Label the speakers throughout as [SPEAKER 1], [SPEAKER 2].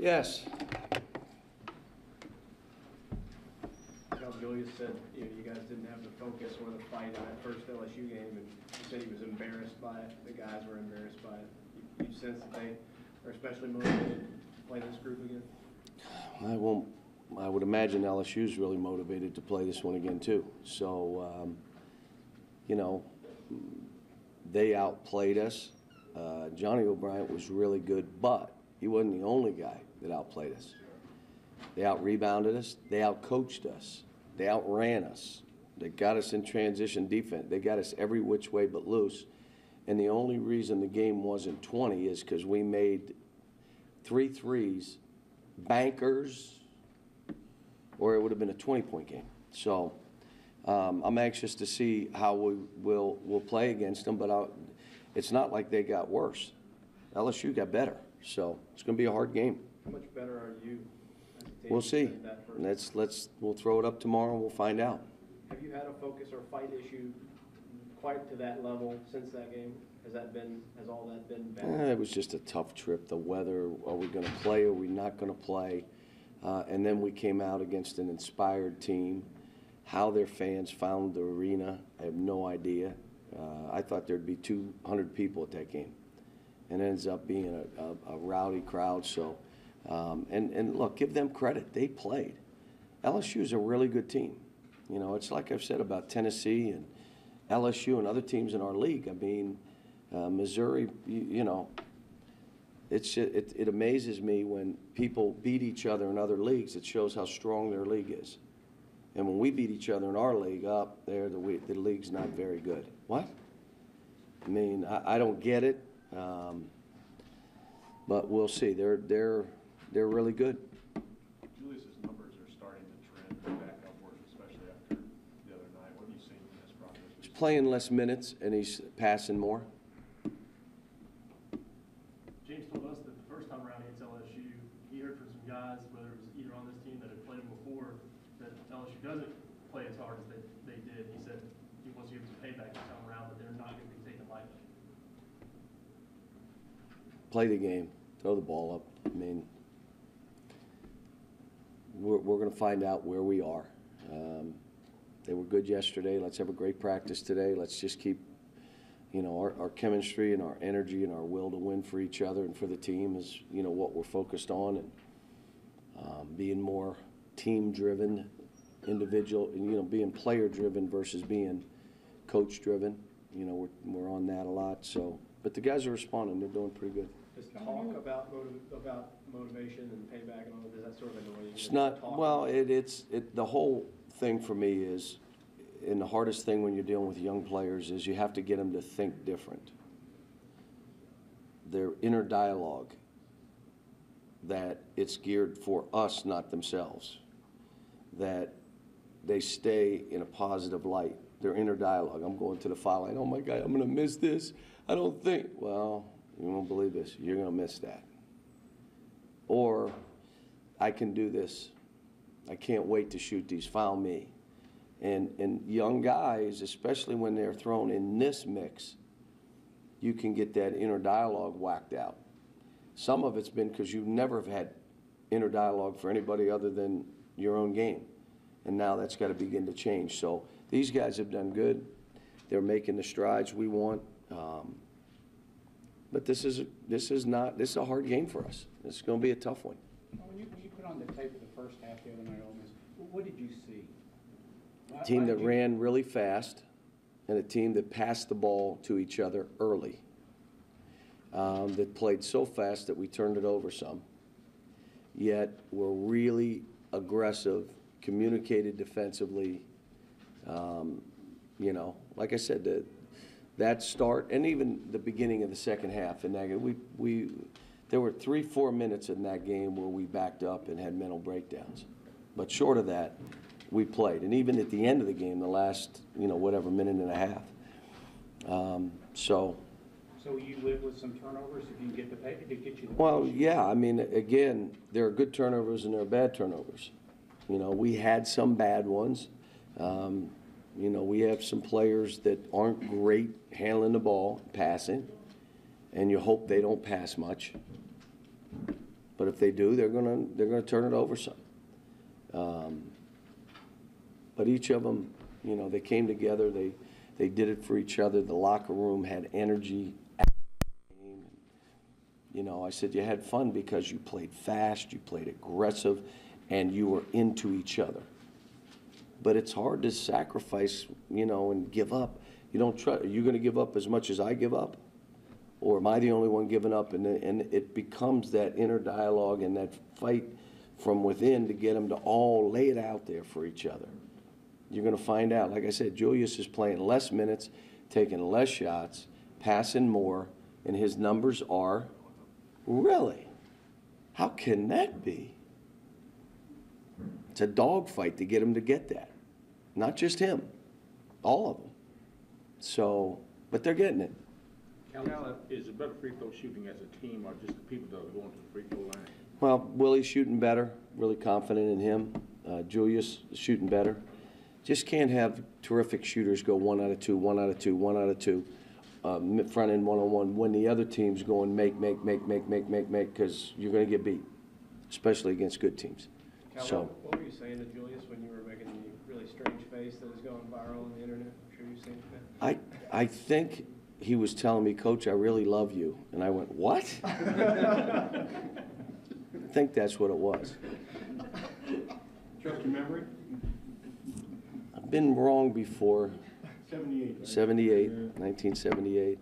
[SPEAKER 1] Yes.
[SPEAKER 2] Julius said you guys didn't have the focus or the fight in that first LSU game, and he said he was embarrassed by it. The guys were embarrassed by it. You sense that they are especially motivated to play this group again?
[SPEAKER 1] I would imagine LSU's really motivated to play this one again too. So, they outplayed us. Johnny O'Brien was really good, but he wasn't the only guy that outplayed us. They out-rebounded us. They out-coached us. They outran us. They got us in transition defense. They got us every which way but loose. And the only reason the game wasn't 20 is because we made 3 threes, bankers, or it would have been a 20-point game. So I'm anxious to see how we'll play against them, but it's not like they got worse. LSU got better, so it's going to be a hard game.
[SPEAKER 2] How much better are you?
[SPEAKER 1] We'll see. We'll throw it up tomorrow and we'll find out.
[SPEAKER 2] Have you had a focus or fight issue quite to that level since that game? Has all that been bad?
[SPEAKER 1] It was just a tough trip. The weather, are we going to play, are we not going to play? And then we came out against an inspired team. How their fans found the arena, I have no idea. I thought there'd be 200 people at that game. And it ends up being a rowdy crowd. So, and look, give them credit. They played. LSU is a really good team. It's like I've said about Tennessee and LSU and other teams in our league. I mean, Missouri, it amazes me when people beat each other in other leagues. It shows how strong their league is. And when we beat each other in our league up there, the league's not very good. What? I mean, I don't get it, but we'll see. They're really good.
[SPEAKER 3] Julius's numbers are starting to trend back upwards, especially after the other night. What have you seen in this process?
[SPEAKER 1] He's playing less minutes and he's passing more.
[SPEAKER 4] James told us that the first time around against LSU, he heard from some guys, whether it was either on this team that had played him before, that LSU doesn't play as hard as they did. He said he wants to give some payback this time around, but they're not going to be taken lightly.
[SPEAKER 1] Play the game. Throw the ball up. I mean, we're going to find out where we are. They were good yesterday. Let's have a great practice today. Let's just keep, our chemistry and our energy and our will to win for each other and for the team is, what we're focused on, and being more team-driven, individual, being player-driven versus being coach-driven. We're on that a lot. So, but the guys are responding. They're doing pretty good.
[SPEAKER 2] Does talk about motivation and payback and all that, does that sort of annoy you?
[SPEAKER 1] It's not, well, the whole thing for me is, and the hardest thing when you're dealing with young players is you have to get them to think different. Their inner dialogue, that it's geared for us, not themselves. That they stay in a positive light. Their inner dialogue. I'm going to the foul line. Oh my God, I'm going to miss this. I don't think. Well, you won't believe this. You're going to miss that. Or I can do this. I can't wait to shoot these. Foul me. And young guys, especially when they're thrown in this mix, you can get that inner dialogue whacked out. Some of it's been because you never have had inner dialogue for anybody other than your own game. And now that's got to begin to change. So these guys have done good. They're making the strides we want. But this is a hard game for us. It's going to be a tough one.
[SPEAKER 5] When you put on the tape of the first half the other night, Ole Miss, what did you see?
[SPEAKER 1] A team that ran really fast and a team that passed the ball to each other early. That played so fast that we turned it over some. Yet were really aggressive, communicated defensively. Like I said, that start and even the beginning of the second half, and there were 3-4 minutes in that game where we backed up and had mental breakdowns. But short of that, we played. And even at the end of the game, the last, minute and a half. So
[SPEAKER 5] you live with some turnovers if you get the pay, if it gets you the
[SPEAKER 1] well, yeah. I mean, again, there are good turnovers and there are bad turnovers. We had some bad ones. We have some players that aren't great handling the ball, passing, and you hope they don't pass much. But if they do, they're gonna turn it over some. But each of them, you know, they came together. They did it for each other. The locker room had energy. You know, I said you had fun because you played fast, you played aggressive, and you were into each other. But it's hard to sacrifice, you know, and give up. You don't try. Are you going to give up as much as I give up? Or am I the only one giving up? And it becomes that inner dialogue and that fight from within to get them to all lay it out there for each other. You're going to find out. Like I said, Julius is playing less minutes, taking less shots, passing more, and his numbers are, really? How can that be? It's a dogfight to get him to get that. Not just him, all of them. So, but they're getting it.
[SPEAKER 6] Cal, is it better free throw shooting as a team or just the people that are going to the free throw line?
[SPEAKER 1] Well, Willie's shooting better, really confident in him. Julius is shooting better. Just can't have terrific shooters go 1 out of 2, 1 out of 2, 1 out of 2, front end one-on-one when the other team's going make, because you're going to get beat, especially against good teams.
[SPEAKER 2] Cal,
[SPEAKER 1] So,
[SPEAKER 2] what were you saying to Julius when you were making the really strange face that is going viral on the internet? I'm sure you've seen that.
[SPEAKER 1] I think he was telling me, Coach, I really love you. And I went, what? I think that's what it was.
[SPEAKER 3] Trust your memory?
[SPEAKER 1] I've been wrong before.
[SPEAKER 3] 78. Right?
[SPEAKER 1] 78,
[SPEAKER 3] Yeah.
[SPEAKER 1] 1978.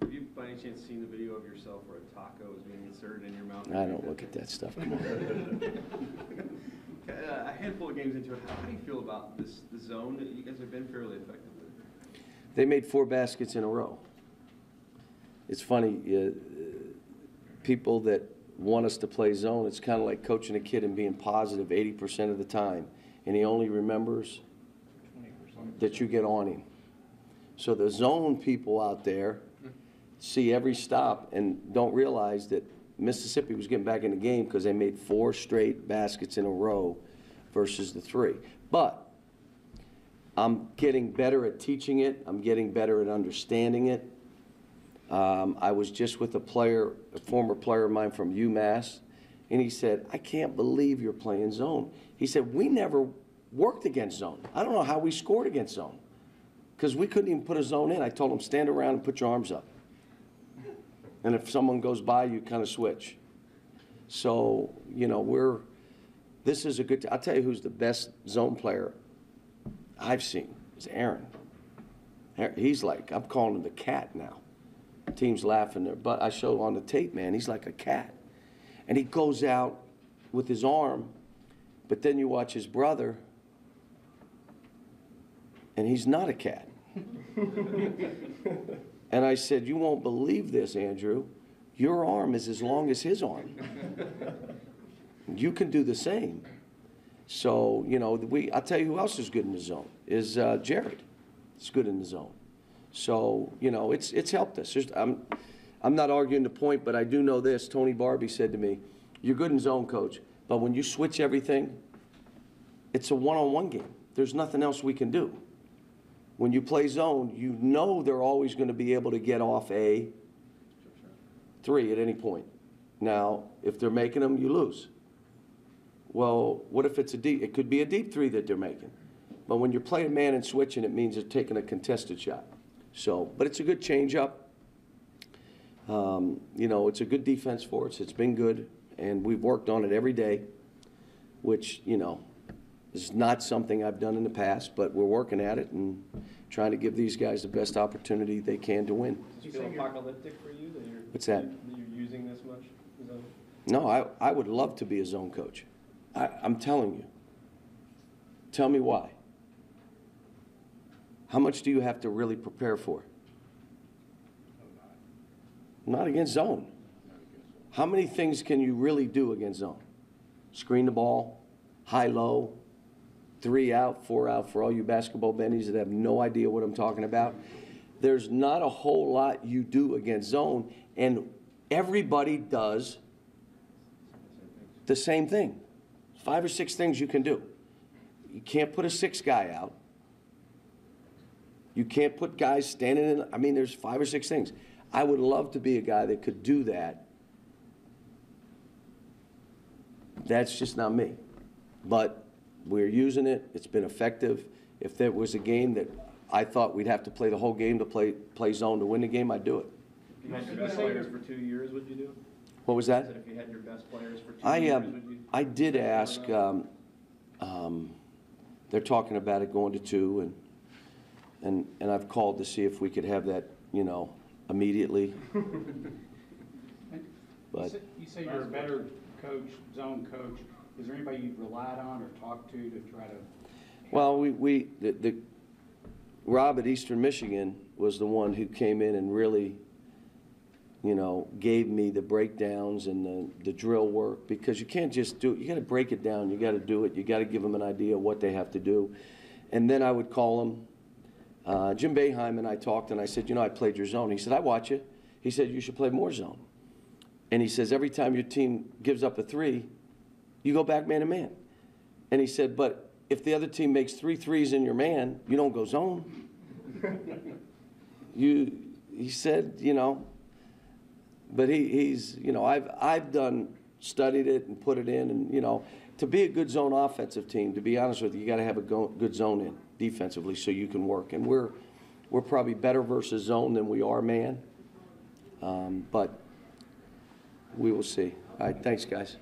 [SPEAKER 2] Have you by any chance seen the video of yourself where a taco is being inserted in your mouth?
[SPEAKER 1] I don't look at that stuff. Come on.
[SPEAKER 2] A handful of games into it, how do you feel about the zone that you guys have been fairly effective with?
[SPEAKER 1] They made 4 baskets in a row. It's funny, people that want us to play zone, it's kind of like coaching a kid and being positive 80% of the time, and he only remembers
[SPEAKER 5] 20%.
[SPEAKER 1] that you get on him. So the zone people out there see every stop and don't realize that Mississippi was getting back in the game because they made 4 straight baskets in a row versus the 3. But I'm getting better at teaching it. I'm getting better at understanding it. I was just with a former player of mine from UMass, and he said, I can't believe you're playing zone. He said, we never worked against zone. I don't know how we scored against zone because we couldn't even put a zone in. I told him, stand around and put your arms up. And if someone goes by, you kind of switch. So, you know, this is a good, I'll tell you who's the best zone player I've seen is Aaron. He's like, I'm calling him the cat now. Team's laughing there, but I show on the tape, man, he's like a cat. And he goes out with his arm, but then you watch his brother, and he's not a cat. And I said, you won't believe this, Andrew. Your arm is as long as his arm. You can do the same. So, you know, I'll tell you who else is good in the zone, is Jared. It's good in the zone. So, you know, it's helped us. I'm not arguing the point, but I do know this. Tony Barbie said to me, you're good in zone, Coach, but when you switch everything, it's a one-on-one game. There's nothing else we can do. When you play zone, you know they're always going to be able to get off a 3 at any point. Now, if they're making them, you lose. Well, what if it's it could be a deep 3 that they're making. But when you're playing man and switching, it means they're taking a contested shot. So, but it's a good change-up. You know, it's a good defense for us. It's been good, and we've worked on it every day, which, you know, is not something I've done in the past, but we're working at it and trying to give these guys the best opportunity they can to win.
[SPEAKER 2] Does it feel apocalyptic for you that you're,
[SPEAKER 1] What's that?
[SPEAKER 2] you're using this much zone?
[SPEAKER 1] No, I would love to be a zone coach. I'm telling you. Tell me why. How much do you have to really prepare for? Not against zone. How many things can you really do against zone? Screen the ball, high-low, 3 out, 4 out for all you basketball bennies that have no idea what I'm talking about. There's not a whole lot you do against zone, and everybody does the same thing. 5 or 6 things you can do. You can't put a 6 guy out. You can't put guys standing in. I mean, there's 5 or 6 things. I would love to be a guy that could do that That's just not me. But we're using it. It's been effective. If there was a game that I thought we'd have to play the whole game to play zone to win the game, I'd do it.
[SPEAKER 2] If you had your best players for 2 years, would you do it?
[SPEAKER 1] What was
[SPEAKER 2] I
[SPEAKER 1] that?
[SPEAKER 2] said if you had your best players for 2 years, would you?
[SPEAKER 1] I did ask, they're talking about it going to 2, and I've called to see if we could have that, you know, immediately. But
[SPEAKER 5] You say you're a better coach, zone coach. Is there anybody you've relied on or talked to try to?
[SPEAKER 1] well, Rob at Eastern Michigan was the one who came in and really, you know, gave me the breakdowns and the drill work, because you can't just do it. You got to break it down. You got to do it. You got to give them an idea of what they have to do. And then I would call them. Jim Boeheim and I talked, and I said, you know, I played your zone. He said, I watch it. He said, you should play more zone. And he says, every time your team gives up a 3, you go back man to man. And he said, but if the other team makes 3 threes in your man, you don't go zone. He said, you know, but he's, you know, I've studied it and put it in, and, you know, to be a good zone offensive team, to be honest with you, you got to have a good zone in defensively so you can work. And we're probably better versus zone than we are man. But we will see. All right, thanks, guys.